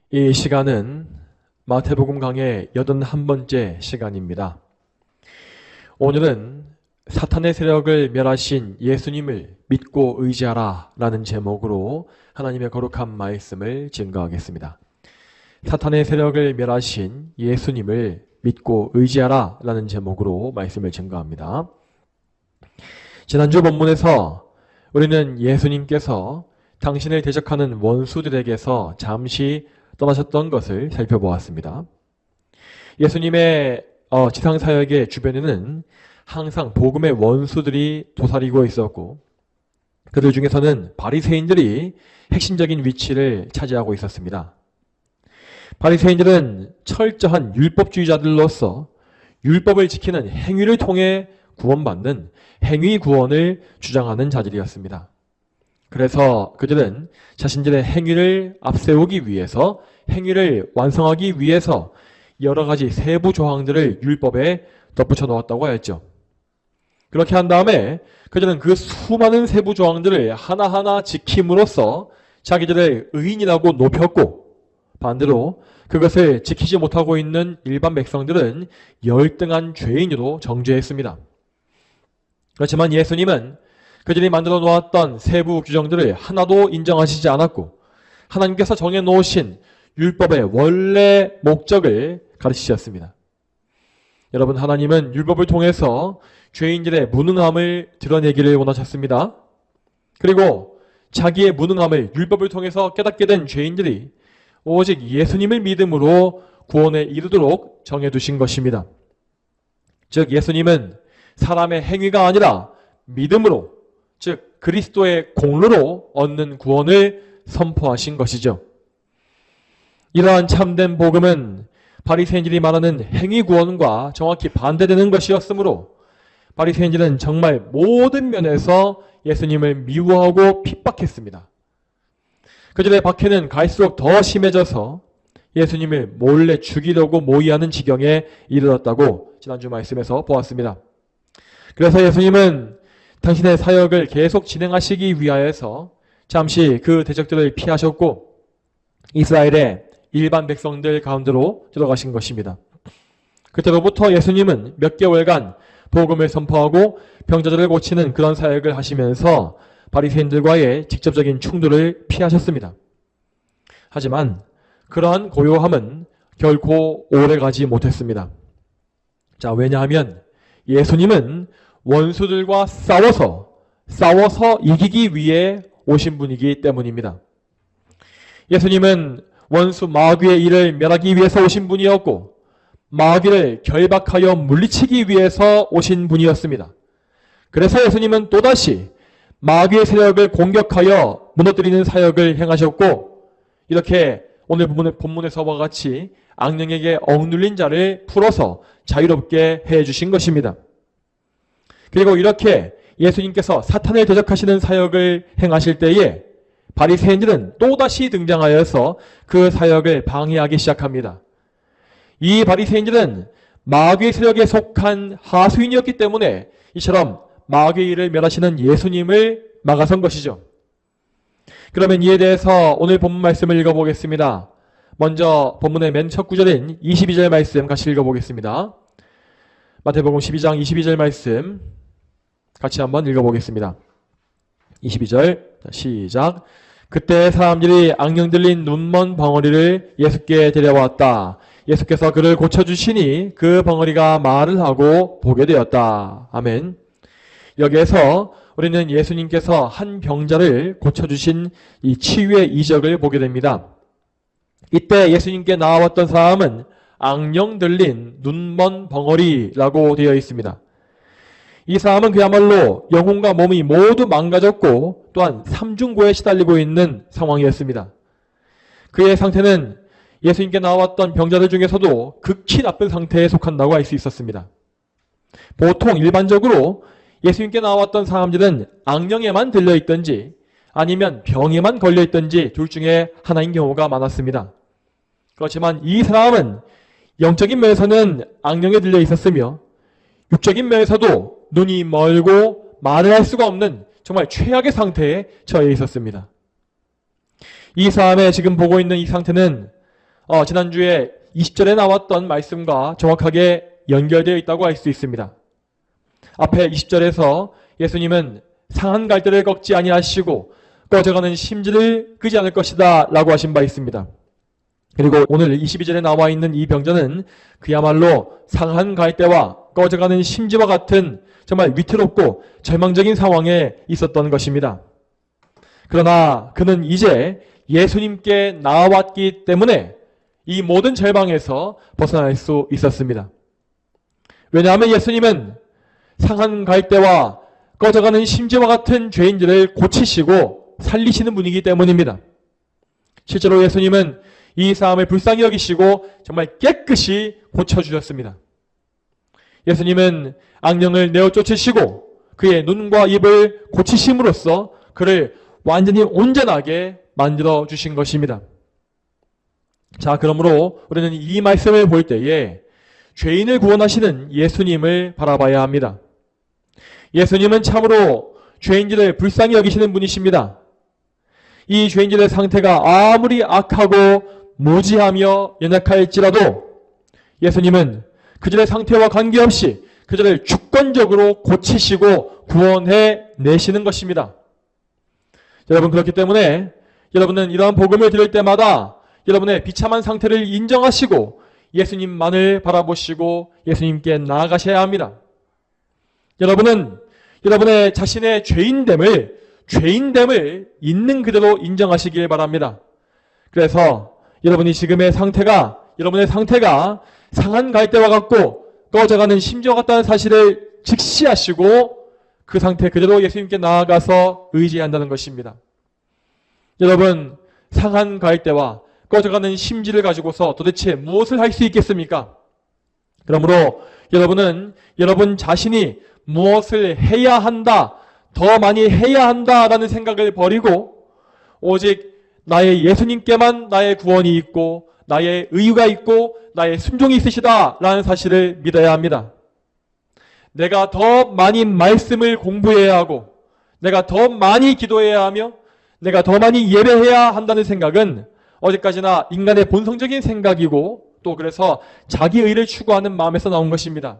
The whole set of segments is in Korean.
이 시간은 마태복음 강의 81번째 시간입니다. 오늘은 사탄의 세력을 멸하신 예수님을 믿고 의지하라 라는 제목으로 하나님의 거룩한 말씀을 증거하겠습니다. 사탄의 세력을 멸하신 예수님을 믿고 의지하라 라는 제목으로 말씀을 증거합니다. 지난주 본문에서 우리는 예수님께서 당신을 대적하는 원수들에게서 잠시 떠나셨던 것을 살펴보았습니다. 예수님의 지상사역의 주변에는 항상 복음의 원수들이 도사리고 있었고 그들 중에서는 바리새인들이 핵심적인 위치를 차지하고 있었습니다. 바리새인들은 철저한 율법주의자들로서 율법을 지키는 행위를 통해 구원받는 행위 구원을 주장하는 자들이었습니다. 그래서 그들은 자신들의 행위를 앞세우기 위해서, 행위를 완성하기 위해서 여러 가지 세부 조항들을 율법에 덧붙여 놓았다고 하였죠. 그렇게 한 다음에 그들은 그 수많은 세부 조항들을 하나하나 지킴으로써 자기들의 의인이라고 높였고, 반대로 그것을 지키지 못하고 있는 일반 백성들은 열등한 죄인으로 정죄했습니다. 그렇지만 예수님은 그들이 만들어 놓았던 세부 규정들을 하나도 인정하시지 않았고 하나님께서 정해놓으신 율법의 원래 목적을 가르치셨습니다. 여러분, 하나님은 율법을 통해서 죄인들의 무능함을 드러내기를 원하셨습니다. 그리고 자기의 무능함을 율법을 통해서 깨닫게 된 죄인들이 오직 예수님을 믿음으로 구원에 이르도록 정해두신 것입니다. 즉, 예수님은 사람의 행위가 아니라 믿음으로, 즉 그리스도의 공로로 얻는 구원을 선포하신 것이죠. 이러한 참된 복음은 바리새인들이 말하는 행위 구원과 정확히 반대되는 것이었으므로 바리새인들은 정말 모든 면에서 예수님을 미워하고 핍박했습니다. 그들의 박해는 갈수록 더 심해져서 예수님을 몰래 죽이려고 모의하는 지경에 이르렀다고 지난주 말씀에서 보았습니다. 그래서 예수님은 당신의 사역을 계속 진행하시기 위하여서 잠시 그 대적들을 피하셨고 이스라엘의 일반 백성들 가운데로 들어가신 것입니다. 그때로부터 예수님은 몇 개월간 복음을 선포하고 병자들을 고치는 그런 사역을 하시면서 바리새인들과의 직접적인 충돌을 피하셨습니다. 하지만 그러한 고요함은 결코 오래가지 못했습니다. 왜냐하면 예수님은 원수들과 싸워서 이기기 위해 오신 분이기 때문입니다. 예수님은 원수 마귀의 일을 멸하기 위해서 오신 분이었고 마귀를 결박하여 물리치기 위해서 오신 분이었습니다. 그래서 예수님은 또다시 마귀의 세력을 공격하여 무너뜨리는 사역을 행하셨고 이렇게 오늘 본문에서와 같이 악령에게 억눌린 자를 풀어서 자유롭게 해주신 것입니다. 그리고 이렇게 예수님께서 사탄을 대적하시는 사역을 행하실 때에 바리새인들은 또다시 등장하여서 그 사역을 방해하기 시작합니다. 이 바리새인들은 마귀의 세력에 속한 하수인이었기 때문에 이처럼 마귀의 일을 멸하시는 예수님을 막아선 것이죠. 그러면 이에 대해서 오늘 본문 말씀을 읽어보겠습니다. 먼저 본문의 맨 첫 구절인 22절 말씀 같이 읽어보겠습니다. 마태복음 12장 22절 말씀 같이 한번 읽어보겠습니다. 22절 시작. 그때 사람들이 악령 들린 눈먼 벙어리를 예수께 데려왔다. 예수께서 그를 고쳐주시니 그 벙어리가 말을 하고 보게 되었다. 아멘. 여기에서 우리는 예수님께서 한 병자를 고쳐주신 이 치유의 이적을 보게 됩니다. 이때 예수님께 나와왔던 사람은 악령 들린 눈먼 벙어리라고 되어 있습니다. 이 사람은 그야말로 영혼과 몸이 모두 망가졌고 또한 삼중고에 시달리고 있는 상황이었습니다. 그의 상태는 예수님께 나왔던 병자들 중에서도 극히 나쁜 상태에 속한다고 할 수 있었습니다. 보통 일반적으로 예수님께 나왔던 사람들은 악령에만 들려있든지 아니면 병에만 걸려있든지 둘 중에 하나인 경우가 많았습니다. 그렇지만 이 사람은 영적인 면에서는 악령에 들려 있었으며 육적인 면에서도 눈이 멀고 말을 할 수가 없는 정말 최악의 상태에 처해 있었습니다. 이 사람의 지금 보고 있는 이 상태는 지난주에 20절에 나왔던 말씀과 정확하게 연결되어 있다고 할 수 있습니다. 앞에 20절에서 예수님은 상한 갈대를 꺾지 아니하시고 꺼져가는 심지를 끄지 않을 것이다 라고 하신 바 있습니다. 그리고 오늘 22절에 나와 있는 이 병자는 그야말로 상한 갈대와 꺼져가는 심지와 같은 정말 위태롭고 절망적인 상황에 있었던 것입니다. 그러나 그는 이제 예수님께 나아왔기 때문에 이 모든 절망에서 벗어날 수 있었습니다. 왜냐하면 예수님은 상한 갈대와 꺼져가는 심지와 같은 죄인들을 고치시고 살리시는 분이기 때문입니다. 실제로 예수님은 이 사람을 불쌍히 여기시고 정말 깨끗이 고쳐주셨습니다. 예수님은 악령을 내어 쫓으시고 그의 눈과 입을 고치심으로써 그를 완전히 온전하게 만들어 주신 것입니다. 자, 그러므로 우리는 이 말씀을 볼 때에 죄인을 구원하시는 예수님을 바라봐야 합니다. 예수님은 참으로 죄인들을 불쌍히 여기시는 분이십니다. 이 죄인들의 상태가 아무리 악하고 무지하며 연약할지라도 예수님은 그들의 상태와 관계없이 그들을 주권적으로 고치시고 구원해 내시는 것입니다. 여러분, 그렇기 때문에 여러분은 이러한 복음을 들을 때마다 여러분의 비참한 상태를 인정하시고 예수님만을 바라보시고 예수님께 나아가셔야 합니다. 여러분은 여러분의 자신의 죄인됨을 있는 그대로 인정하시길 바랍니다. 그래서 여러분의 상태가 상한 갈대와 같고 꺼져가는 심지와 같다는 사실을 직시하시고 그 상태 그대로 예수님께 나아가서 의지한다는 것입니다. 여러분, 상한 갈대와 꺼져가는 심지를 가지고서 도대체 무엇을 할 수 있겠습니까? 그러므로 여러분은 여러분 자신이 무엇을 해야 한다, 더 많이 해야 한다라는 생각을 버리고 오직 나의 예수님께만 나의 구원이 있고 나의 의유가 있고 나의 순종이 있으시다라는 사실을 믿어야 합니다. 내가 더 많이 말씀을 공부해야 하고 내가 더 많이 기도해야 하며 내가 더 많이 예배해야 한다는 생각은 어디까지나 인간의 본성적인 생각이고 또 그래서 자기 의를 추구하는 마음에서 나온 것입니다.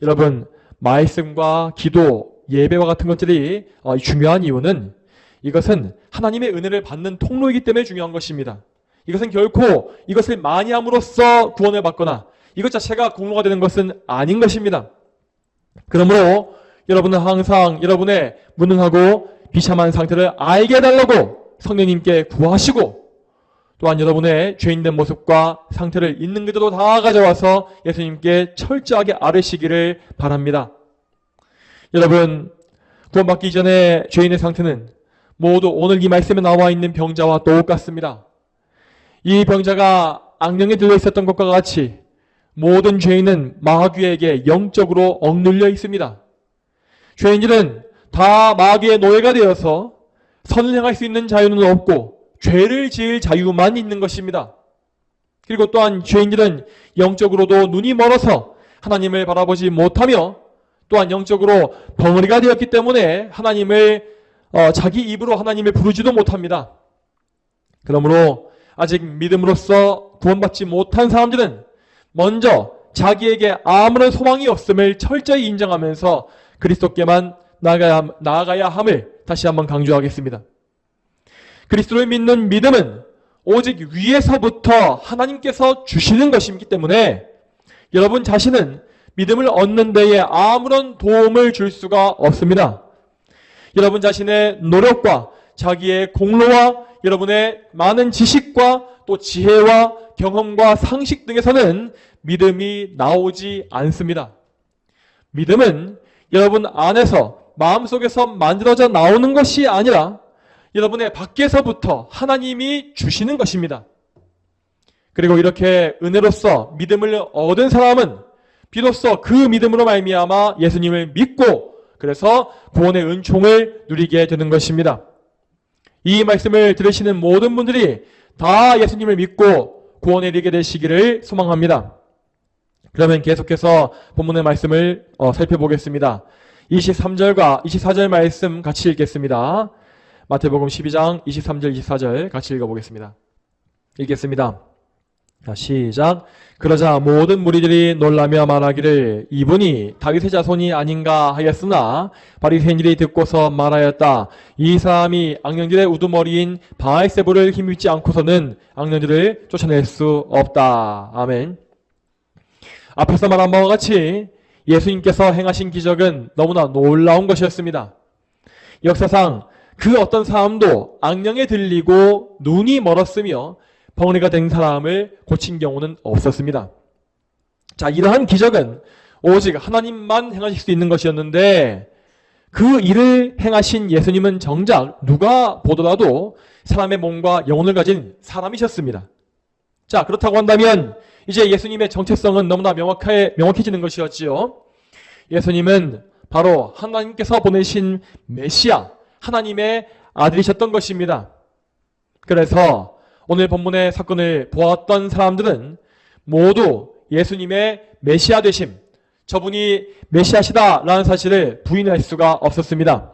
여러분, 말씀과 기도, 예배와 같은 것들이 중요한 이유는 이것은 하나님의 은혜를 받는 통로이기 때문에 중요한 것입니다. 이것은 결코 이것을 많이 함으로써 구원을 받거나 이것 자체가 공로가 되는 것은 아닌 것입니다. 그러므로 여러분은 항상 여러분의 무능하고 비참한 상태를 알게 해달라고 성령님께 구하시고 또한 여러분의 죄인된 모습과 상태를 있는 그대로 다 가져와서 예수님께 철저하게 아뢰시기를 바랍니다. 여러분, 구원받기 전에 죄인의 상태는 모두 오늘 이 말씀에 나와 있는 병자와 똑같습니다. 이 병자가 악령에 들려 있었던 것과 같이 모든 죄인은 마귀에게 영적으로 억눌려 있습니다. 죄인들은 다 마귀의 노예가 되어서 선을 행할 수 있는 자유는 없고 죄를 지을 자유만 있는 것입니다. 그리고 또한 죄인들은 영적으로도 눈이 멀어서 하나님을 바라보지 못하며 또한 영적으로 벙어리가 되었기 때문에 자기 입으로 하나님을 부르지도 못합니다. 그러므로 아직 믿음으로써 구원받지 못한 사람들은 먼저 자기에게 아무런 소망이 없음을 철저히 인정하면서 그리스도께만 나아가야 함을 다시 한번 강조하겠습니다. 그리스도를 믿는 믿음은 오직 위에서부터 하나님께서 주시는 것이기 때문에 여러분 자신은 믿음을 얻는 데에 아무런 도움을 줄 수가 없습니다. 여러분 자신의 노력과 자기의 공로와 여러분의 많은 지식과 또 지혜와 경험과 상식 등에서는 믿음이 나오지 않습니다. 믿음은 여러분 안에서 마음속에서 만들어져 나오는 것이 아니라 여러분의 밖에서부터 하나님이 주시는 것입니다. 그리고 이렇게 은혜로서 믿음을 얻은 사람은 비로소 그 믿음으로 말미암아 예수님을 믿고 그래서 구원의 은총을 누리게 되는 것입니다. 이 말씀을 들으시는 모든 분들이 다 예수님을 믿고 구원에 이르게 되시기를 소망합니다. 그러면 계속해서 본문의 말씀을 살펴보겠습니다. 23절과 24절 말씀 같이 읽겠습니다. 마태복음 12장 23절 24절 같이 읽어보겠습니다. 읽겠습니다. 자, 시작. 그러자 모든 무리들이 놀라며 말하기를 이분이 다윗의 자손이 아닌가 하였으나 바리새인들이 듣고서 말하였다. 이 사람이 악령들의 우두머리인 바알세불을 힘입지 않고서는 악령들을 쫓아낼 수 없다. 아멘. 앞에서 말한 바와 같이 예수님께서 행하신 기적은 너무나 놀라운 것이었습니다. 역사상 그 어떤 사람도 악령에 들리고 눈이 멀었으며 벙어리가 된 사람을 고친 경우는 없었습니다. 자, 이러한 기적은 오직 하나님만 행하실 수 있는 것이었는데 그 일을 행하신 예수님은 정작 누가 보더라도 사람의 몸과 영혼을 가진 사람이셨습니다. 자, 그렇다고 한다면 이제 예수님의 정체성은 너무나 명확해지는 것이었지요. 예수님은 바로 하나님께서 보내신 메시아, 하나님의 아들이셨던 것입니다. 그래서 오늘 본문의 사건을 보았던 사람들은 모두 예수님의 메시아 되심, 저분이 메시아시다라는 사실을 부인할 수가 없었습니다.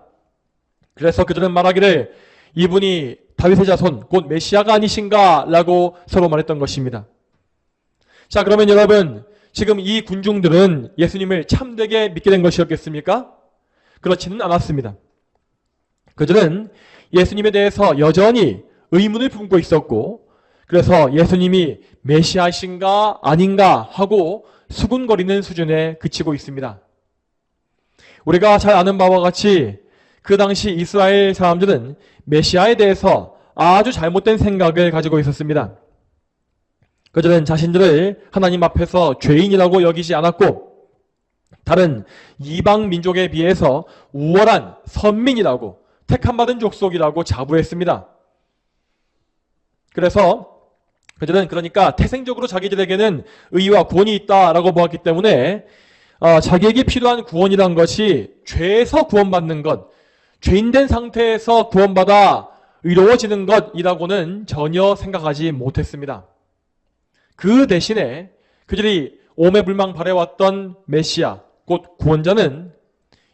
그래서 그들은 말하기를 이분이 다윗의 자손, 곧 메시아가 아니신가 라고 서로 말했던 것입니다. 자, 그러면 여러분, 지금 이 군중들은 예수님을 참되게 믿게 된 것이었겠습니까? 그렇지는 않았습니다. 그들은 예수님에 대해서 여전히 의문을 품고 있었고, 그래서 예수님이 메시아신가 아닌가 하고 수군거리는 수준에 그치고 있습니다. 우리가 잘 아는 바와 같이 그 당시 이스라엘 사람들은 메시아에 대해서 아주 잘못된 생각을 가지고 있었습니다. 그들은 자신들을 하나님 앞에서 죄인이라고 여기지 않았고 다른 이방 민족에 비해서 우월한 선민이라고 택함받은 족속이라고 자부했습니다. 그래서 그들은 그러니까 태생적으로 자기들에게는 의와 구원이 있다라고 보았기 때문에 자기에게 필요한 구원이란 것이 죄에서 구원받는 것, 죄인된 상태에서 구원받아 의로워지는 것이라고는 전혀 생각하지 못했습니다. 그 대신에 그들이 오매불망 바래왔던 메시아, 곧 구원자는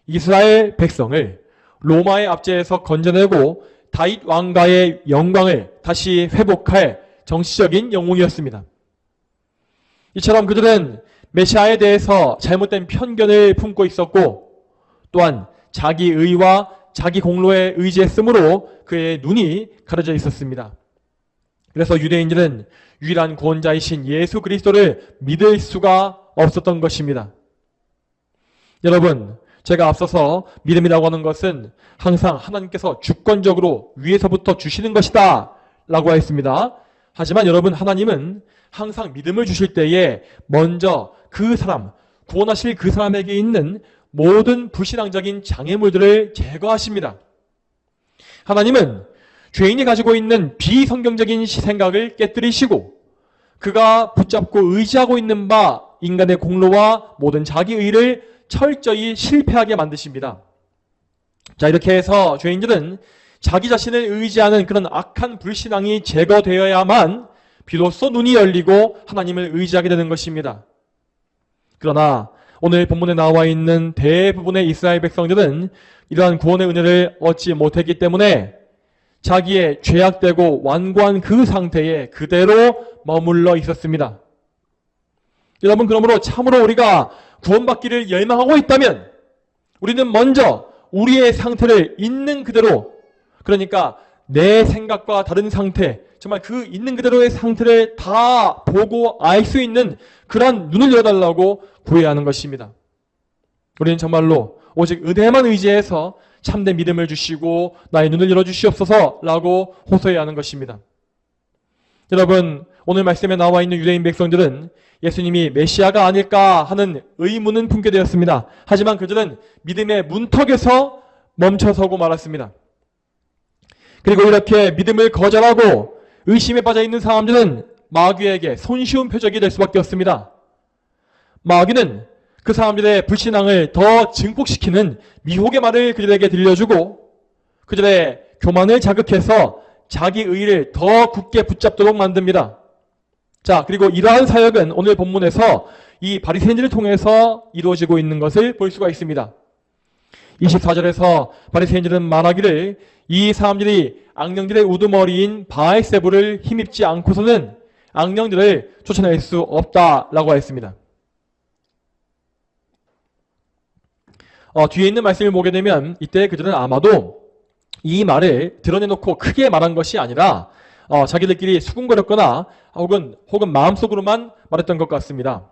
이스라엘 백성을 로마의 압제에서 건져내고 다윗 왕가의 영광을 다시 회복할 정치적인 영웅이었습니다. 이처럼 그들은 메시아에 대해서 잘못된 편견을 품고 있었고 또한 자기 의와 자기 공로에 의지했으므로 그의 눈이 가려져 있었습니다. 그래서 유대인들은 유일한 구원자이신 예수 그리스도를 믿을 수가 없었던 것입니다. 여러분, 제가 앞서서 믿음이라고 하는 것은 항상 하나님께서 주권적으로 위에서부터 주시는 것이다 라고 했습니다. 하지만 여러분, 하나님은 항상 믿음을 주실 때에 먼저 그 사람, 구원하실 그 사람에게 있는 모든 불신앙적인 장애물들을 제거하십니다. 하나님은 죄인이 가지고 있는 비성경적인 생각을 깨뜨리시고 그가 붙잡고 의지하고 있는 바 인간의 공로와 모든 자기 의를 철저히 실패하게 만드십니다. 자, 이렇게 해서 죄인들은 자기 자신을 의지하는 그런 악한 불신앙이 제거되어야만 비로소 눈이 열리고 하나님을 의지하게 되는 것입니다. 그러나 오늘 본문에 나와 있는 대부분의 이스라엘 백성들은 이러한 구원의 은혜를 얻지 못했기 때문에 자기의 죄악되고 완고한 그 상태에 그대로 머물러 있었습니다. 여러분, 그러므로 참으로 우리가 구원받기를 열망하고 있다면 우리는 먼저 우리의 상태를 있는 그대로, 그러니까 내 생각과 다른 상태, 정말 그 있는 그대로의 상태를 다 보고 알 수 있는 그러한 눈을 열어달라고 구해야 하는 것입니다. 우리는 정말로 오직 은혜만 의지해서 참된 믿음을 주시고 나의 눈을 열어주시옵소서 라고 호소해야 하는 것입니다. 여러분, 오늘 말씀에 나와 있는 유대인 백성들은 예수님이 메시아가 아닐까 하는 의문은 품게 되었습니다. 하지만 그들은 믿음의 문턱에서 멈춰서고 말았습니다. 그리고 이렇게 믿음을 거절하고 의심에 빠져 있는 사람들은 마귀에게 손쉬운 표적이 될 수밖에 없습니다. 마귀는 그 사람들의 불신앙을 더 증폭시키는 미혹의 말을 그들에게 들려주고 그들의 교만을 자극해서 자기 의를 더 굳게 붙잡도록 만듭니다. 자, 그리고 이러한 사역은 오늘 본문에서 이 바리새인들을 통해서 이루어지고 있는 것을 볼 수가 있습니다. 24절에서 바리새인들은 말하기를 이 사람들이 악령들의 우두머리인 바알세불을 힘입지 않고서는 악령들을 쫓아낼 수 없다라고 했습니다. 뒤에 있는 말씀을 보게 되면 이때 그들은 아마도 이 말을 드러내놓고 크게 말한 것이 아니라 자기들끼리 수군거렸거나 혹은 마음속으로만 말했던 것 같습니다.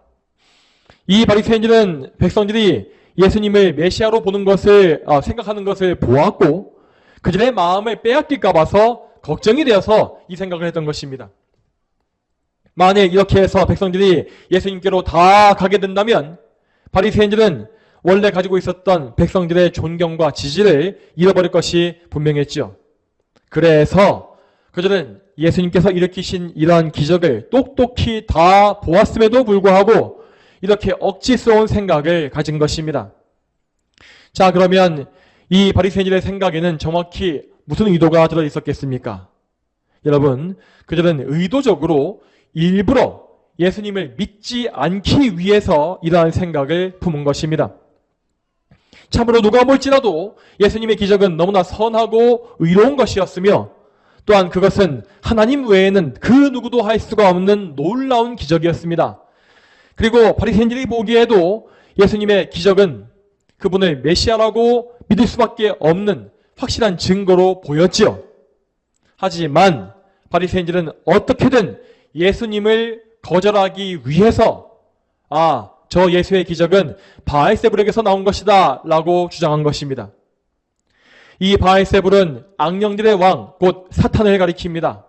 이 바리새인들은 백성들이 예수님을 메시아로 보는 것을 생각하는 것을 보았고 그들의 마음을 빼앗길까 봐서 걱정이 되어서 이 생각을 했던 것입니다. 만일 이렇게 해서 백성들이 예수님께로 다 가게 된다면 바리새인들은 원래 가지고 있었던 백성들의 존경과 지지를 잃어버릴 것이 분명했죠. 그래서 그들은 예수님께서 일으키신 이러한 기적을 똑똑히 다 보았음에도 불구하고 이렇게 억지스러운 생각을 가진 것입니다. 자, 그러면 이 바리새인들의 생각에는 정확히 무슨 의도가 들어 있었겠습니까? 여러분, 그들은 의도적으로 일부러 예수님을 믿지 않기 위해서 이러한 생각을 품은 것입니다. 참으로 누가 볼지라도 예수님의 기적은 너무나 선하고 의로운 것이었으며 또한 그것은 하나님 외에는 그 누구도 할 수가 없는 놀라운 기적이었습니다. 그리고 바리새인들이 보기에도 예수님의 기적은 그분을 메시아라고 믿을 수밖에 없는 확실한 증거로 보였지요. 하지만 바리새인들은 어떻게든 예수님을 거절하기 위해서 저 예수의 기적은 바알세불에게서 나온 것이다 라고 주장한 것입니다. 이 바알세불은 악령들의 왕, 곧 사탄을 가리킵니다.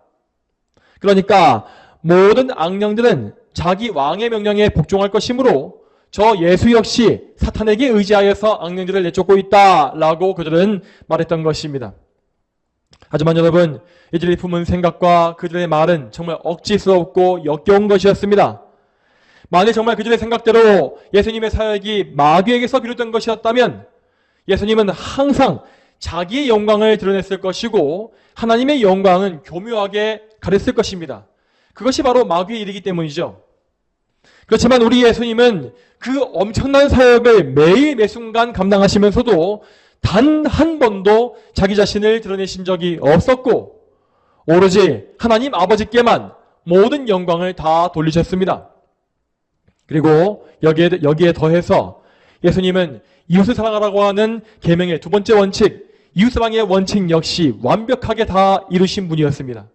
그러니까 모든 악령들은 자기 왕의 명령에 복종할 것이므로 저 예수 역시 사탄에게 의지하여서 악령들을 내쫓고 있다 라고 그들은 말했던 것입니다. 하지만 여러분, 이들이 품은 생각과 그들의 말은 정말 억지스럽고 역겨운 것이었습니다. 만일 정말 그들의 생각대로 예수님의 사역이 마귀에게서 비롯된 것이었다면 예수님은 항상 자기의 영광을 드러냈을 것이고 하나님의 영광은 교묘하게 가렸을 것입니다. 그것이 바로 마귀의 일이기 때문이죠. 그렇지만 우리 예수님은 그 엄청난 사역을 매일 매순간 감당하시면서도 단 한 번도 자기 자신을 드러내신 적이 없었고 오로지 하나님 아버지께만 모든 영광을 다 돌리셨습니다. 그리고 여기에 더해서 예수님은 이웃을 사랑하라고 하는 계명의 두 번째 원칙, 이웃사랑의 원칙 역시 완벽하게 다 이루신 분이었습니다.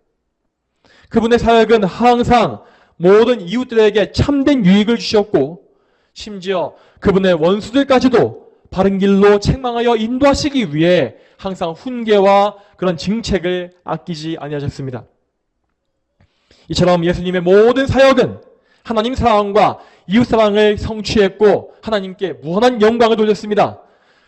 그분의 사역은 항상 모든 이웃들에게 참된 유익을 주셨고 심지어 그분의 원수들까지도 바른 길로 책망하여 인도하시기 위해 항상 훈계와 그런 징책을 아끼지 아니하셨습니다. 이처럼 예수님의 모든 사역은 하나님 사랑과 이웃 사랑을 성취했고 하나님께 무한한 영광을 돌렸습니다.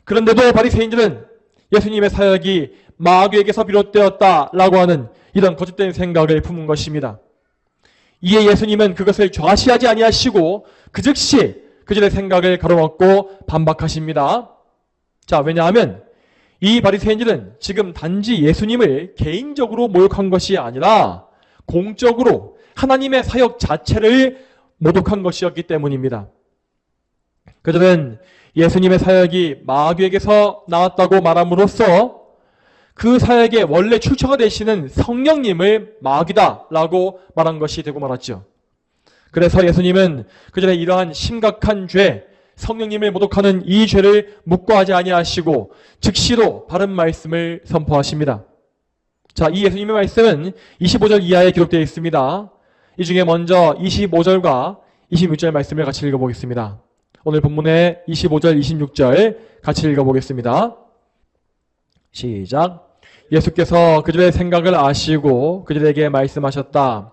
그런데도 바리새인들은 예수님의 사역이 마귀에게서 비롯되었다라고 하는 이런 거짓된 생각을 품은 것입니다. 이에 예수님은 그것을 좌시하지 아니하시고 그 즉시 그들의 생각을 가로막고 반박하십니다. 자, 왜냐하면 이 바리새인들은 지금 단지 예수님을 개인적으로 모욕한 것이 아니라 공적으로 하나님의 사역 자체를 모독한 것이었기 때문입니다. 그들은 예수님의 사역이 마귀에게서 나왔다고 말함으로써 그 사역의 원래 출처가 되시는 성령님을 마귀다라고 말한 것이 되고 말았죠. 그래서 예수님은 그들의 이러한 심각한 죄, 성령님을 모독하는 이 죄를 묵과하지 아니하시고 즉시로 바른 말씀을 선포하십니다. 자, 이 예수님의 말씀은 25절 이하에 기록되어 있습니다. 이 중에 먼저 25절과 26절 말씀을 같이 읽어보겠습니다. 오늘 본문의 25절, 26절 같이 읽어보겠습니다. 시작. 예수께서 그들의 생각을 아시고 그들에게 말씀하셨다.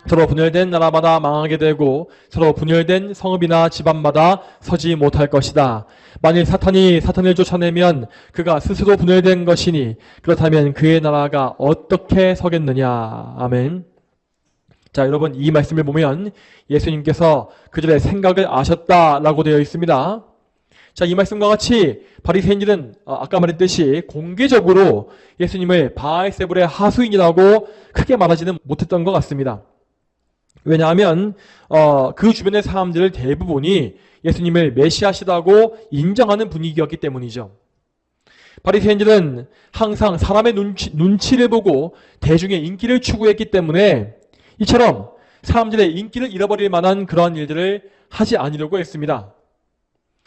서로 분열된 나라마다 망하게 되고 서로 분열된 성읍이나 집안마다 서지 못할 것이다. 만일 사탄이 사탄을 쫓아내면 그가 스스로 분열된 것이니 그렇다면 그의 나라가 어떻게 서겠느냐. 아멘. 자, 여러분, 이 말씀을 보면 예수님께서 그들의 생각을 아셨다라고 되어 있습니다. 자, 이 말씀과 같이 바리새인들은 아까 말했듯이 공개적으로 예수님을 바알세불의 하수인이라고 크게 말하지는 못했던 것 같습니다. 왜냐하면 그 주변의 사람들 대부분이 예수님을 메시아시라고 인정하는 분위기였기 때문이죠. 바리새인들은 항상 사람의 눈치를 보고 대중의 인기를 추구했기 때문에 이처럼 사람들의 인기를 잃어버릴 만한 그러한 일들을 하지 않으려고 했습니다.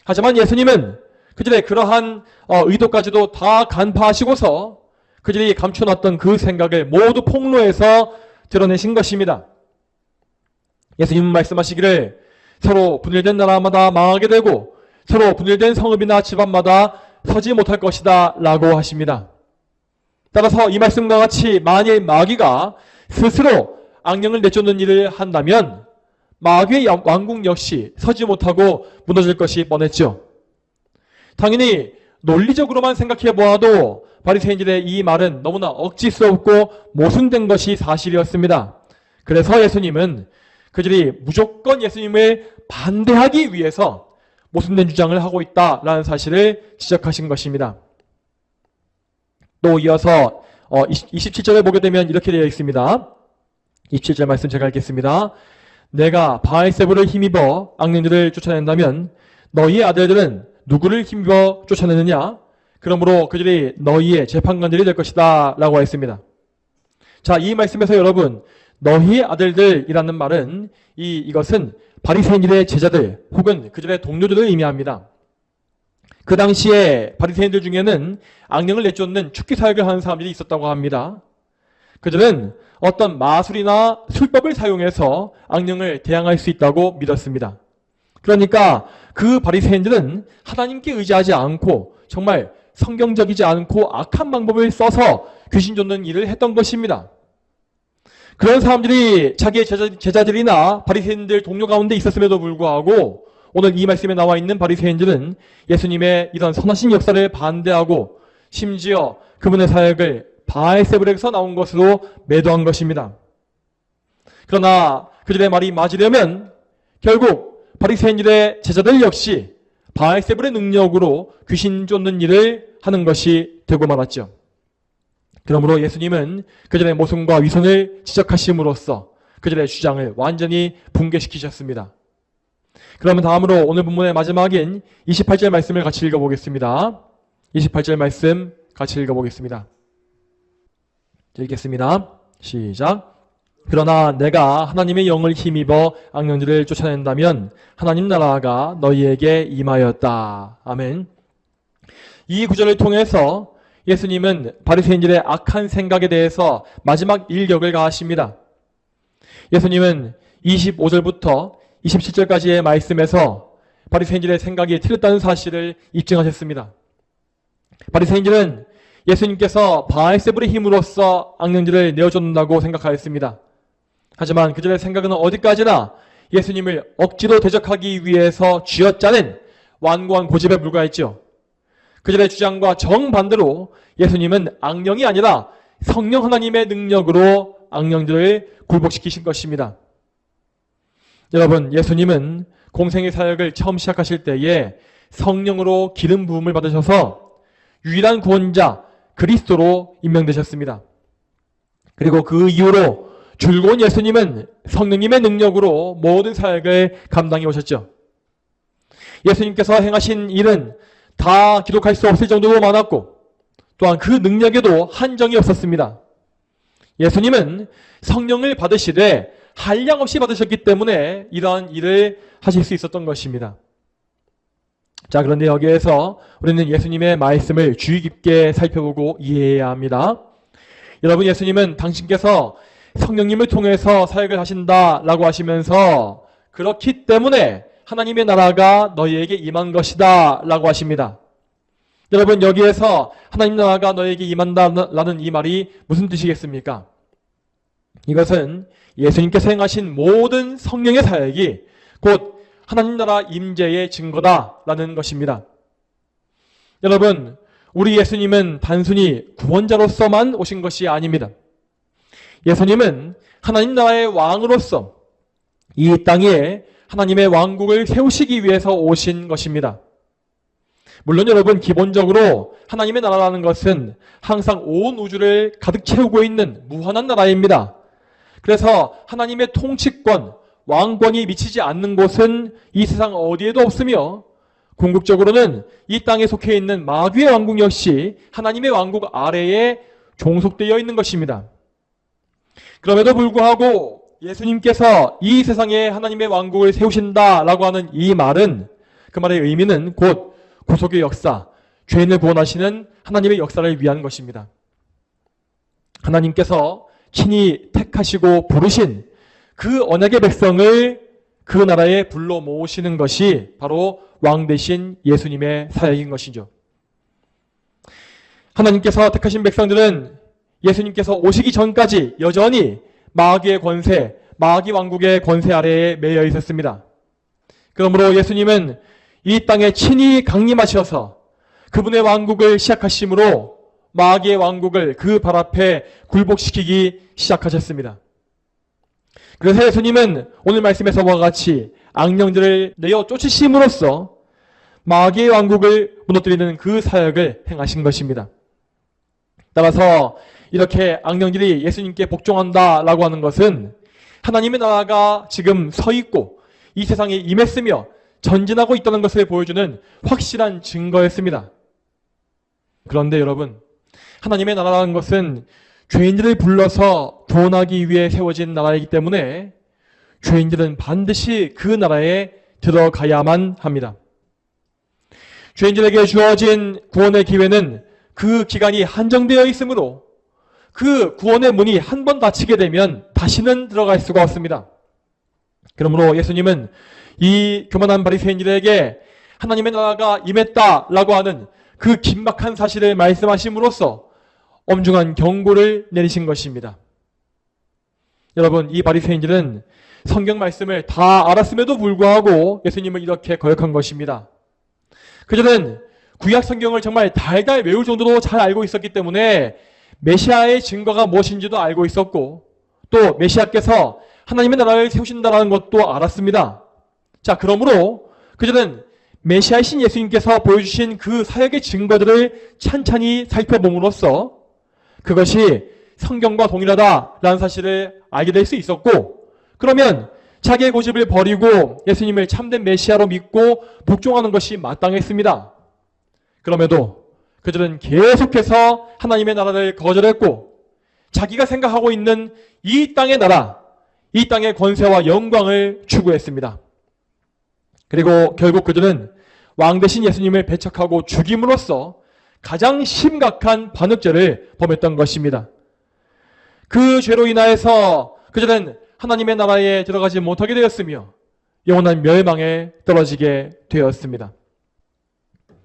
하지만 예수님은 그들의 그러한 의도까지도 다 간파하시고서 그들이 감춰놨던 그 생각을 모두 폭로해서 드러내신 것입니다. 예수님은 말씀하시기를 서로 분열된 나라마다 망하게 되고 서로 분열된 성읍이나 집안마다 서지 못할 것이다 라고 하십니다. 따라서 이 말씀과 같이 만일 마귀가 스스로 악령을 내쫓는 일을 한다면 마귀의 왕국 역시 서지 못하고 무너질 것이 뻔했죠. 당연히 논리적으로만 생각해 보아도 바리새인들의 이 말은 너무나 억지스럽고 모순된 것이 사실이었습니다. 그래서 예수님은 그들이 무조건 예수님을 반대하기 위해서 모순된 주장을 하고 있다라는 사실을 지적하신 것입니다. 또 이어서 27절을 보게 되면 이렇게 되어 있습니다. 27절 말씀 제가 읽겠습니다. 내가 바알세불을 힘입어 악령들을 쫓아낸다면 너희의 아들들은 누구를 힘입어 쫓아내느냐? 그러므로 그들이 너희의 재판관들이 될 것이다 라고 했습니다. 자, 이 말씀에서 여러분 너희의 아들들이라는 말은 이것은 바리새인들의 제자들 혹은 그들의 동료들을 의미합니다. 그 당시에 바리새인들 중에는 악령을 내쫓는 축기 사역을 하는 사람들이 있었다고 합니다. 그들은 어떤 마술이나 술법을 사용해서 악령을 대항할 수 있다고 믿었습니다. 그러니까 그 바리새인들은 하나님께 의지하지 않고 정말 성경적이지 않고 악한 방법을 써서 귀신 쫓는 일을 했던 것입니다. 그런 사람들이 자기의 제자들이나 바리새인들 동료 가운데 있었음에도 불구하고 오늘 이 말씀에 나와 있는 바리새인들은 예수님의 이런 선하신 역사를 반대하고 심지어 그분의 사역을 바알세불에서 나온 것으로 매도한 것입니다. 그러나 그들의 말이 맞으려면 결국 바리새인들의 제자들 역시 바알세불의 능력으로 귀신 쫓는 일을 하는 것이 되고 말았죠. 그러므로 예수님은 그들의 모순과 위선을 지적하심으로써 그들의 주장을 완전히 붕괴시키셨습니다. 그러면 다음으로 오늘 본문의 마지막인 28절 말씀을 같이 읽어보겠습니다. 28절 말씀 같이 읽어보겠습니다. 읽겠습니다. 시작. 그러나 내가 하나님의 영을 힘입어 악령들을 쫓아낸다면 하나님 나라가 너희에게 임하였다. 아멘. 이 구절을 통해서 예수님은 바리새인들의 악한 생각에 대해서 마지막 일격을 가하십니다. 예수님은 25절부터 27절까지의 말씀에서 바리새인들의 생각이 틀렸다는 사실을 입증하셨습니다. 바리새인들은 예수님께서 바알세불의 힘으로써 악령들을 내어쫓는다고 생각하였습니다. 하지만 그들의 생각은 어디까지나 예수님을 억지로 대적하기 위해서 쥐어짜낸 완고한 고집에 불과했죠. 그들의 주장과 정반대로 예수님은 악령이 아니라 성령 하나님의 능력으로 악령들을 굴복시키신 것입니다. 여러분, 예수님은 공생의 사역을 처음 시작하실 때에 성령으로 기름 부음을 받으셔서 유일한 구원자 그리스도로 임명되셨습니다. 그리고 그 이후로 줄곧 예수님은 성령님의 능력으로 모든 사역을 감당해 오셨죠. 예수님께서 행하신 일은 다 기록할 수 없을 정도로 많았고 또한 그 능력에도 한정이 없었습니다. 예수님은 성령을 받으시되 한량없이 받으셨기 때문에 이러한 일을 하실 수 있었던 것입니다. 자, 그런데 여기에서 우리는 예수님의 말씀을 주의 깊게 살펴보고 이해해야 합니다. 여러분, 예수님은 당신께서 성령님을 통해서 사역을 하신다라고 하시면서 그렇기 때문에 하나님의 나라가 너희에게 임한 것이다 라고 하십니다. 여러분, 여기에서 하나님 나라가 너희에게 임한다라는 이 말이 무슨 뜻이겠습니까? 이것은 예수님께서 행하신 모든 성령의 사역이 곧 하나님 나라 임재의 증거다라는 것입니다. 여러분, 우리 예수님은 단순히 구원자로서만 오신 것이 아닙니다. 예수님은 하나님 나라의 왕으로서 이 땅에 하나님의 왕국을 세우시기 위해서 오신 것입니다. 물론 여러분, 기본적으로 하나님의 나라라는 것은 항상 온 우주를 가득 채우고 있는 무한한 나라입니다. 그래서 하나님의 통치권, 왕권이 미치지 않는 곳은 이 세상 어디에도 없으며 궁극적으로는 이 땅에 속해 있는 마귀의 왕국 역시 하나님의 왕국 아래에 종속되어 있는 것입니다. 그럼에도 불구하고 예수님께서 이 세상에 하나님의 왕국을 세우신다라고 하는 이 말은, 그 말의 의미는 곧 구속의 역사, 죄인을 구원하시는 하나님의 역사를 위한 것입니다. 하나님께서 친히 택하시고 부르신 그 언약의 백성을 그 나라에 불러 모으시는 것이 바로 왕 대신 예수님의 사역인 것이죠. 하나님께서 택하신 백성들은 예수님께서 오시기 전까지 여전히 마귀의 권세, 마귀 왕국의 권세 아래에 매여 있었습니다. 그러므로 예수님은 이 땅에 친히 강림하셔서 그분의 왕국을 시작하심으로 마귀의 왕국을 그 발 앞에 굴복시키기 시작하셨습니다. 그래서 예수님은 오늘 말씀에서와 같이 악령들을 내어 쫓으심으로써 마귀의 왕국을 무너뜨리는 그 사역을 행하신 것입니다. 따라서 이렇게 악령들이 예수님께 복종한다라고 하는 것은 하나님의 나라가 지금 서 있고 이 세상에 임했으며 전진하고 있다는 것을 보여주는 확실한 증거였습니다. 그런데 여러분, 하나님의 나라라는 것은 죄인들을 불러서 구원하기 위해 세워진 나라이기 때문에 죄인들은 반드시 그 나라에 들어가야만 합니다. 죄인들에게 주어진 구원의 기회는 그 기간이 한정되어 있으므로 그 구원의 문이 한 번 닫히게 되면 다시는 들어갈 수가 없습니다. 그러므로 예수님은 이 교만한 바리새인들에게 하나님의 나라가 임했다라고 하는 그 긴박한 사실을 말씀하심으로써 엄중한 경고를 내리신 것입니다. 여러분, 이 바리새인들은 성경 말씀을 다 알았음에도 불구하고 예수님을 이렇게 거역한 것입니다. 그들은 구약 성경을 정말 달달 외울 정도로 잘 알고 있었기 때문에 메시아의 증거가 무엇인지도 알고 있었고 또 메시아께서 하나님의 나라를 세우신다는 것도 알았습니다. 자, 그러므로 그들은 메시아이신 예수님께서 보여주신 그 사역의 증거들을 찬찬히 살펴봄으로써 그것이 성경과 동일하다라는 사실을 알게 될 수 있었고, 그러면 자기의 고집을 버리고 예수님을 참된 메시아로 믿고 복종하는 것이 마땅했습니다. 그럼에도 그들은 계속해서 하나님의 나라를 거절했고 자기가 생각하고 있는 이 땅의 나라, 이 땅의 권세와 영광을 추구했습니다. 그리고 결국 그들은 왕 대신 예수님을 배척하고 죽임으로써 가장 심각한 반역죄를 범했던 것입니다. 그 죄로 인하여서 그들은 하나님의 나라에 들어가지 못하게 되었으며 영원한 멸망에 떨어지게 되었습니다.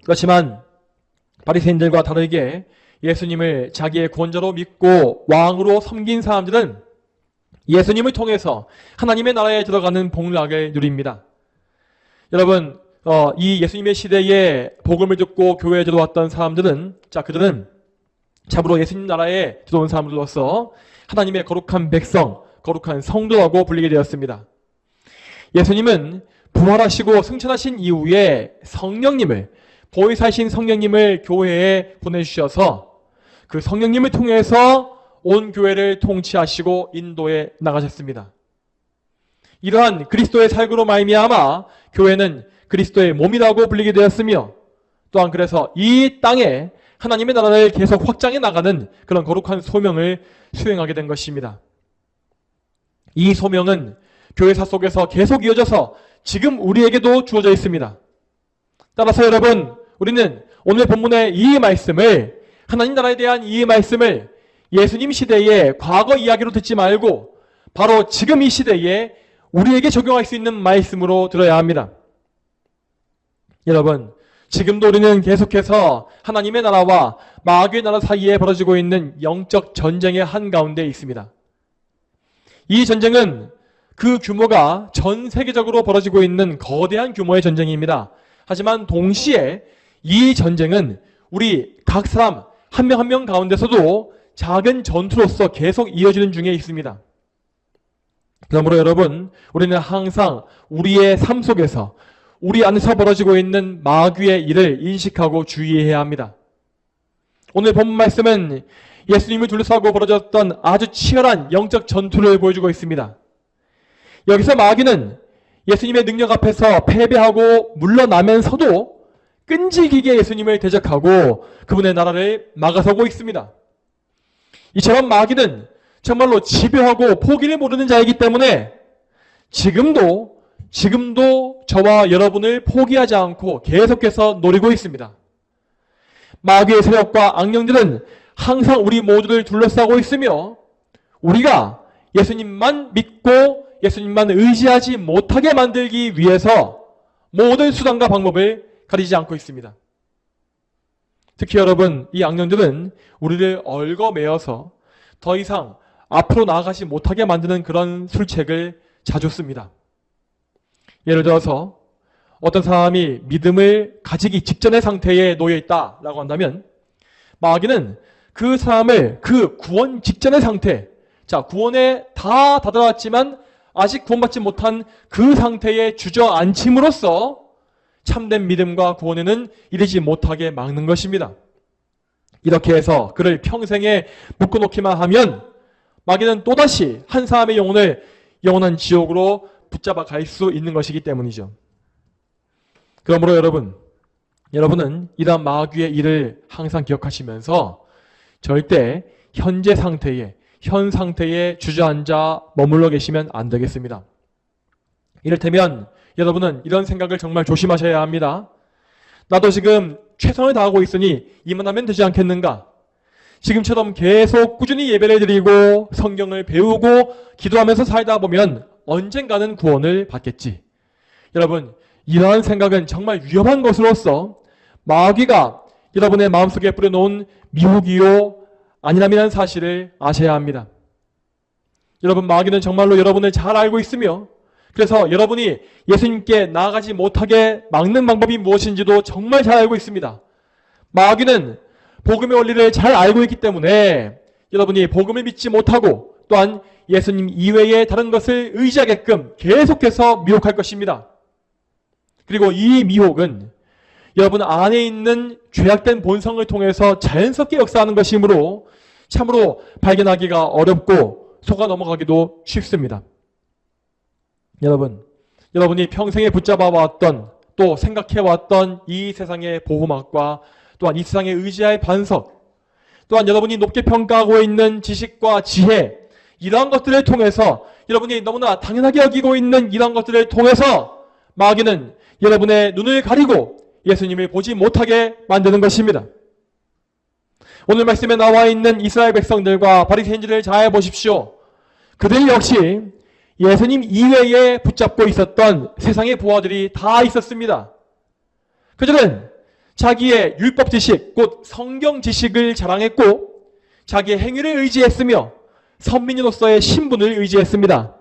그렇지만 바리새인들과 다르게 예수님을 자기의 구원자로 믿고 왕으로 섬긴 사람들은 예수님을 통해서 하나님의 나라에 들어가는 복락을 누립니다. 여러분, 이 예수님의 시대에 복음을 듣고 교회에 들어왔던 사람들은, 그들은 참으로 예수님 나라에 들어온 사람들로서 하나님의 거룩한 백성, 거룩한 성도라고 불리게 되었습니다. 예수님은 부활하시고 승천하신 이후에 성령님을, 보혜사이신 성령님을 교회에 보내주셔서 그 성령님을 통해서 온 교회를 통치하시고 인도해 나가셨습니다. 이러한 그리스도의 살구로 말미암아 교회는 그리스도의 몸이라고 불리게 되었으며 또한 그래서 이 땅에 하나님의 나라를 계속 확장해 나가는 그런 거룩한 소명을 수행하게 된 것입니다. 이 소명은 교회사 속에서 계속 이어져서 지금 우리에게도 주어져 있습니다. 따라서 여러분, 우리는 오늘 본문의 이 말씀을, 하나님 나라에 대한 이 말씀을 예수님 시대의 과거 이야기로 듣지 말고 바로 지금 이 시대에 우리에게 적용할 수 있는 말씀으로 들어야 합니다. 여러분, 지금도 우리는 계속해서 하나님의 나라와 마귀의 나라 사이에 벌어지고 있는 영적 전쟁의 한가운데 있습니다. 이 전쟁은 그 규모가 전 세계적으로 벌어지고 있는 거대한 규모의 전쟁입니다. 하지만 동시에 이 전쟁은 우리 각 사람 한 명 한 명 가운데서도 작은 전투로서 계속 이어지는 중에 있습니다. 그러므로 여러분, 우리는 항상 우리의 삶 속에서 우리 안에서 벌어지고 있는 마귀의 일을 인식하고 주의해야 합니다. 오늘 본문 말씀은 예수님을 둘러싸고 벌어졌던 아주 치열한 영적 전투를 보여주고 있습니다. 여기서 마귀는 예수님의 능력 앞에서 패배하고 물러나면서도 끈질기게 예수님을 대적하고 그분의 나라를 막아서고 있습니다. 이처럼 마귀는 정말로 집요하고 포기를 모르는 자이기 때문에 지금도 저와 여러분을 포기하지 않고 계속해서 노리고 있습니다. 마귀의 세력과 악령들은 항상 우리 모두를 둘러싸고 있으며 우리가 예수님만 믿고 예수님만 의지하지 못하게 만들기 위해서 모든 수단과 방법을 가리지 않고 있습니다. 특히 여러분, 이 악령들은 우리를 얽어매어서 더 이상 앞으로 나아가지 못하게 만드는 그런 술책을 자주 씁니다. 예를 들어서 어떤 사람이 믿음을 가지기 직전의 상태에 놓여 있다라고 한다면 마귀는 그 사람을 그 구원 직전의 상태, 자, 구원에 다 다다랐지만 아직 구원받지 못한 그 상태에 주저앉힘으로써 참된 믿음과 구원에는 이르지 못하게 막는 것입니다. 이렇게 해서 그를 평생에 묶어놓기만 하면 마귀는 또다시 한 사람의 영혼을 영원한 지옥으로 붙잡아 갈 수 있는 것이기 때문이죠. 그러므로 여러분은 이러한 마귀의 일을 항상 기억하시면서 절대 현 상태에 주저앉아 머물러 계시면 안 되겠습니다. 이를테면 여러분은 이런 생각을 정말 조심하셔야 합니다. 나도 지금 최선을 다하고 있으니 이만하면 되지 않겠는가? 지금처럼 계속 꾸준히 예배를 드리고 성경을 배우고 기도하면서 살다 보면 언젠가는 구원을 받겠지. 여러분, 이러한 생각은 정말 위험한 것으로서 마귀가 여러분의 마음속에 뿌려놓은 미혹이요 아니라는 사실을 아셔야 합니다. 여러분, 마귀는 정말로 여러분을 잘 알고 있으며 그래서 여러분이 예수님께 나아가지 못하게 막는 방법이 무엇인지도 정말 잘 알고 있습니다. 마귀는 복음의 원리를 잘 알고 있기 때문에 여러분이 복음을 믿지 못하고 또한 예수님 이외에 다른 것을 의지하게끔 계속해서 미혹할 것입니다. 그리고 이 미혹은 여러분 안에 있는 죄악된 본성을 통해서 자연스럽게 역사하는 것이므로 참으로 발견하기가 어렵고 속아 넘어가기도 쉽습니다. 여러분이 평생에 붙잡아왔던 또 생각해왔던 이 세상의 보호막과 또한 이 세상에 의지할 반석, 또한 여러분이 높게 평가하고 있는 지식과 지혜, 이러한 것들을 통해서 여러분이 너무나 당연하게 여기고 있는 이러한 것들을 통해서 마귀는 여러분의 눈을 가리고 예수님을 보지 못하게 만드는 것입니다. 오늘 말씀에 나와 있는 이스라엘 백성들과 바리새인들을 잘 보십시오. 그들 역시 예수님 이외에 붙잡고 있었던 세상의 부하들이 다 있었습니다. 그들은 자기의 율법 지식, 곧 성경 지식을 자랑했고 자기의 행위를 의지했으며 선민으로서의 신분을 의지했습니다.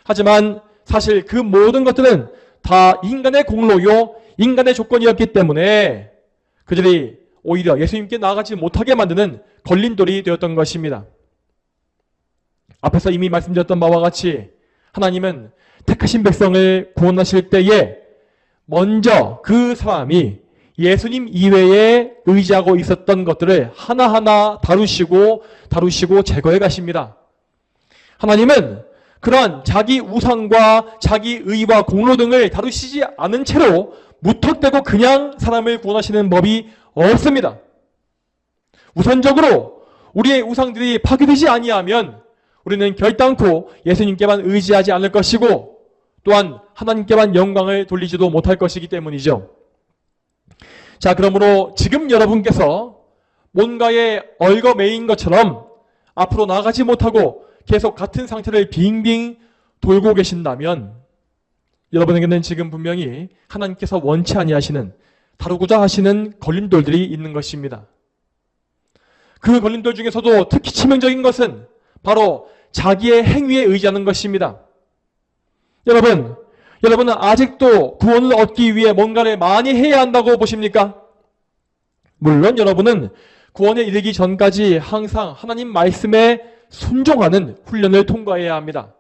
하지만 사실 그 모든 것들은 다 인간의 공로요, 인간의 조건이었기 때문에 그들이 오히려 예수님께 나아가지 못하게 만드는 걸림돌이 되었던 것입니다. 앞에서 이미 말씀드렸던 바와 같이 하나님은 택하신 백성을 구원하실 때에 먼저 그 사람이 예수님 이외에 의지하고 있었던 것들을 하나하나 다루시고 제거해 가십니다. 하나님은 그러한 자기 우상과 자기 의와 공로 등을 다루시지 않은 채로 무턱대고 그냥 사람을 구원하시는 법이 없습니다. 우선적으로 우리의 우상들이 파괴되지 아니하면 우리는 결단코 예수님께만 의지하지 않을 것이고 또한 하나님께만 영광을 돌리지도 못할 것이기 때문이죠. 자, 그러므로 지금 여러분께서 뭔가에 얽어매인 것처럼 앞으로 나가지 못하고 계속 같은 상태를 빙빙 돌고 계신다면 여러분에게는 지금 분명히 하나님께서 원치 아니하시는 다루고자 하시는 걸림돌들이 있는 것입니다. 그 걸림돌 중에서도 특히 치명적인 것은 바로 자기의 행위에 의지하는 것입니다. 여러분은 아직도 구원을 얻기 위해 뭔가를 많이 해야 한다고 보십니까? 물론 여러분은 구원에 이르기 전까지 항상 하나님 말씀에 순종하는 훈련을 통과해야 합니다.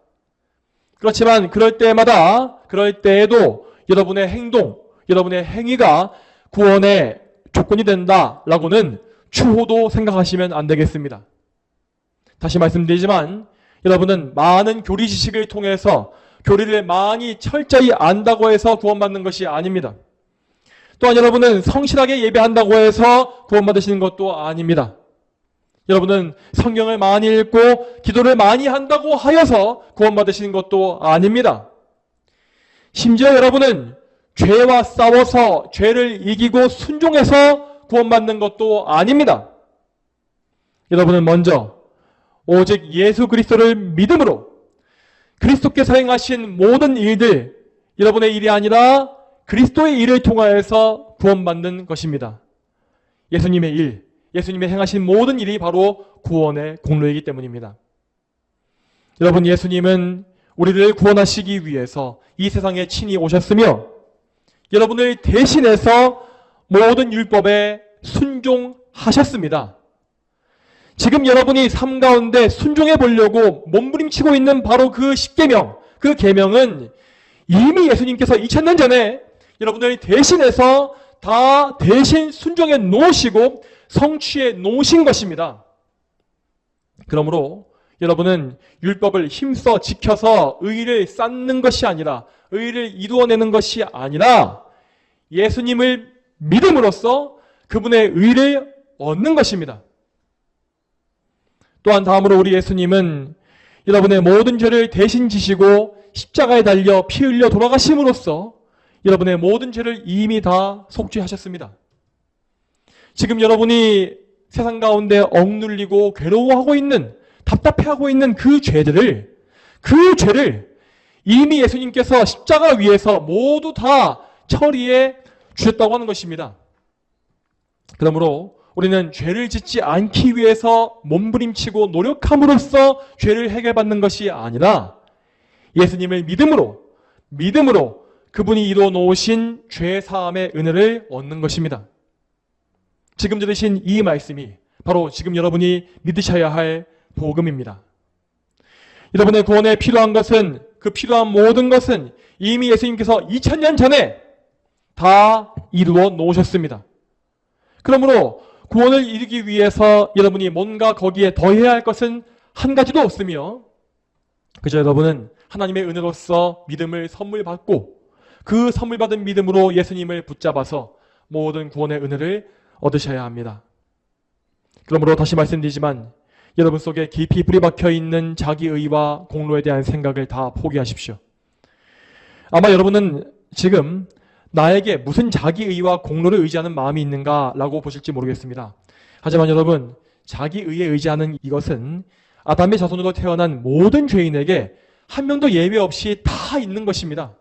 그렇지만 그럴 때에도 여러분의 행동, 여러분의 행위가 구원의 조건이 된다라고는 추호도 생각하시면 안 되겠습니다. 다시 말씀드리지만 여러분은 많은 교리 지식을 통해서 교리를 많이 철저히 안다고 해서 구원받는 것이 아닙니다. 또한 여러분은 성실하게 예배한다고 해서 구원받으시는 것도 아닙니다. 여러분은 성경을 많이 읽고 기도를 많이 한다고 하여서 구원받으시는 것도 아닙니다. 심지어 여러분은 죄와 싸워서 죄를 이기고 순종해서 구원받는 것도 아닙니다. 여러분은 먼저 오직 예수 그리스도를 믿음으로 그리스도께서 행하신 모든 일들, 여러분의 일이 아니라 그리스도의 일을 통하여서 구원받는 것입니다. 예수님의 일, 예수님의 행하신 모든 일이 바로 구원의 공로이기 때문입니다. 여러분, 예수님은 우리를 구원하시기 위해서 이 세상에 친히 오셨으며 여러분을 대신해서 모든 율법에 순종하셨습니다. 지금 여러분이 삶 가운데 순종해 보려고 몸부림치고 있는 바로 그 십계명, 그 계명은 이미 예수님께서 2000년 전에 여러분을 대신해서 다 대신 순종해 놓으시고 성취해 놓으신 것입니다. 그러므로 여러분은 율법을 힘써 지켜서 의를 쌓는 것이 아니라, 의를 이루어내는 것이 아니라 예수님을 믿음으로써 그분의 의를 얻는 것입니다. 또한 다음으로 우리 예수님은 여러분의 모든 죄를 대신 지시고 십자가에 달려 피 흘려 돌아가심으로써 여러분의 모든 죄를 이미 다 속죄하셨습니다. 지금 여러분이 세상 가운데 억눌리고 괴로워하고 있는, 답답해하고 있는 그 죄를 이미 예수님께서 십자가 위에서 모두 다 처리해 주셨다고 하는 것입니다. 그러므로 우리는 죄를 짓지 않기 위해서 몸부림치고 노력함으로써 죄를 해결받는 것이 아니라 예수님을 믿음으로 그분이 이루어 놓으신 죄 사함의 은혜를 얻는 것입니다. 지금 들으신 이 말씀이 바로 지금 여러분이 믿으셔야 할 복음입니다. 여러분의 구원에 필요한 것은, 그 필요한 모든 것은 이미 예수님께서 2000년 전에 다 이루어 놓으셨습니다. 그러므로 구원을 이루기 위해서 여러분이 뭔가 거기에 더해야 할 것은 한 가지도 없으며 그저 여러분은 하나님의 은혜로서 믿음을 선물 받고 그 선물 받은 믿음으로 예수님을 붙잡아서 모든 구원의 은혜를 얻으셔야 합니다. 그러므로 다시 말씀드리지만 여러분 속에 깊이 뿌리 박혀 있는 자기의와 공로에 대한 생각을 다 포기하십시오. 아마 여러분은 지금 나에게 무슨 자기의와 공로를 의지하는 마음이 있는가라고 보실지 모르겠습니다. 하지만 여러분, 자기의에 의지하는 이것은 아담의 자손으로 태어난 모든 죄인에게 한 명도 예외 없이 다 있는 것입니다.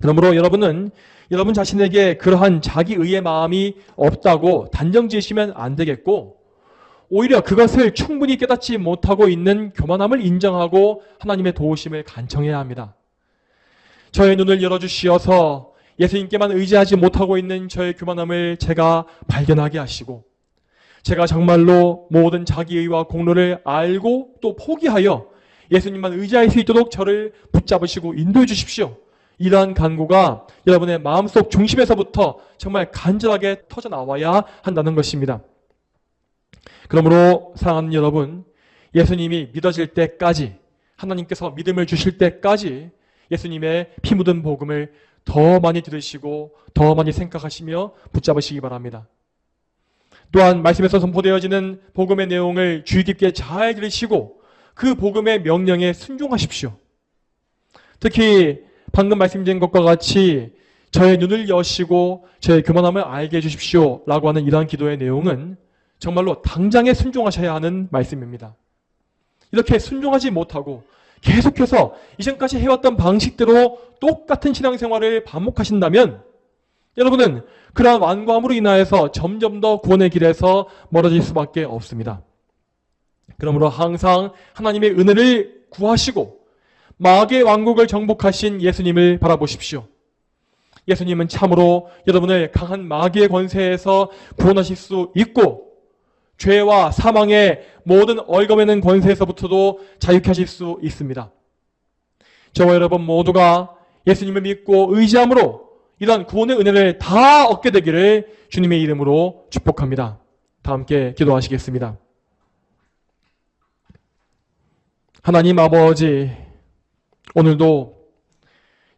그러므로 여러분은 여러분 자신에게 그러한 자기의의 마음이 없다고 단정 지으시면 안 되겠고, 오히려 그것을 충분히 깨닫지 못하고 있는 교만함을 인정하고 하나님의 도우심을 간청해야 합니다. 저의 눈을 열어주시어서 예수님께만 의지하지 못하고 있는 저의 교만함을 제가 발견하게 하시고, 제가 정말로 모든 자기의와 공로를 알고 또 포기하여 예수님만 의지할 수 있도록 저를 붙잡으시고 인도해 주십시오. 이러한 간구가 여러분의 마음속 중심에서부터 정말 간절하게 터져나와야 한다는 것입니다. 그러므로 사랑하는 여러분, 예수님이 믿어질 때까지, 하나님께서 믿음을 주실 때까지 예수님의 피 묻은 복음을 더 많이 들으시고 더 많이 생각하시며 붙잡으시기 바랍니다. 또한 말씀에서 선포되어지는 복음의 내용을 주의 깊게 잘 들으시고 그 복음의 명령에 순종하십시오. 특히 방금 말씀드린 것과 같이 저의 눈을 여시고 저의 교만함을 알게 해주십시오 라고 하는 이러한 기도의 내용은 정말로 당장에 순종하셔야 하는 말씀입니다. 이렇게 순종하지 못하고 계속해서 이전까지 해왔던 방식대로 똑같은 신앙생활을 반복하신다면 여러분은 그러한 완고함으로 인하여서 점점 더 구원의 길에서 멀어질 수밖에 없습니다. 그러므로 항상 하나님의 은혜를 구하시고 마귀의 왕국을 정복하신 예수님을 바라보십시오. 예수님은 참으로 여러분을 강한 마귀의 권세에서 구원하실 수 있고 죄와 사망의 모든 얼거매는 권세에서부터도 자유케 하실 수 있습니다. 저와 여러분 모두가 예수님을 믿고 의지함으로 이러한 구원의 은혜를 다 얻게 되기를 주님의 이름으로 축복합니다. 다 함께 기도하시겠습니다. 하나님 아버지, 오늘도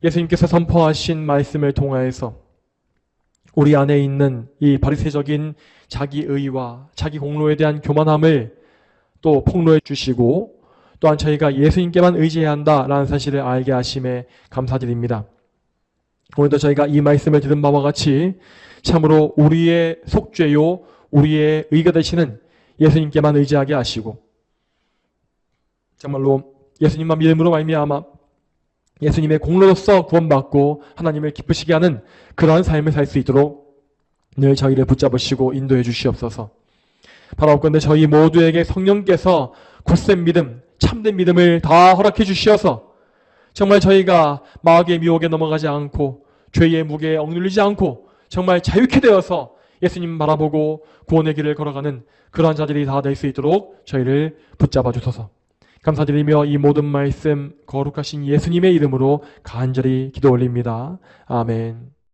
예수님께서 선포하신 말씀을 통하여서 우리 안에 있는 이 바리새적인 자기의와 자기 공로에 대한 교만함을 또 폭로해 주시고 또한 저희가 예수님께만 의지해야 한다라는 사실을 알게 하심에 감사드립니다. 오늘도 저희가 이 말씀을 들은 바와 같이 참으로 우리의 속죄요 우리의 의가 되시는 예수님께만 의지하게 하시고 정말로 예수님만 믿음으로 말미암아 예수님의 공로로서 구원받고 하나님을 기쁘시게 하는 그러한 삶을 살 수 있도록 늘 저희를 붙잡으시고 인도해 주시옵소서. 바라옵건대 저희 모두에게 성령께서 굳센 믿음, 참된 믿음을 다 허락해 주시어서 정말 저희가 마귀의 미혹에 넘어가지 않고 죄의 무게에 억눌리지 않고 정말 자유케 되어서 예수님 바라보고 구원의 길을 걸어가는 그러한 자들이 다 될 수 있도록 저희를 붙잡아 주소서. 감사드리며 이 모든 말씀 거룩하신 예수님의 이름으로 간절히 기도 올립니다. 아멘.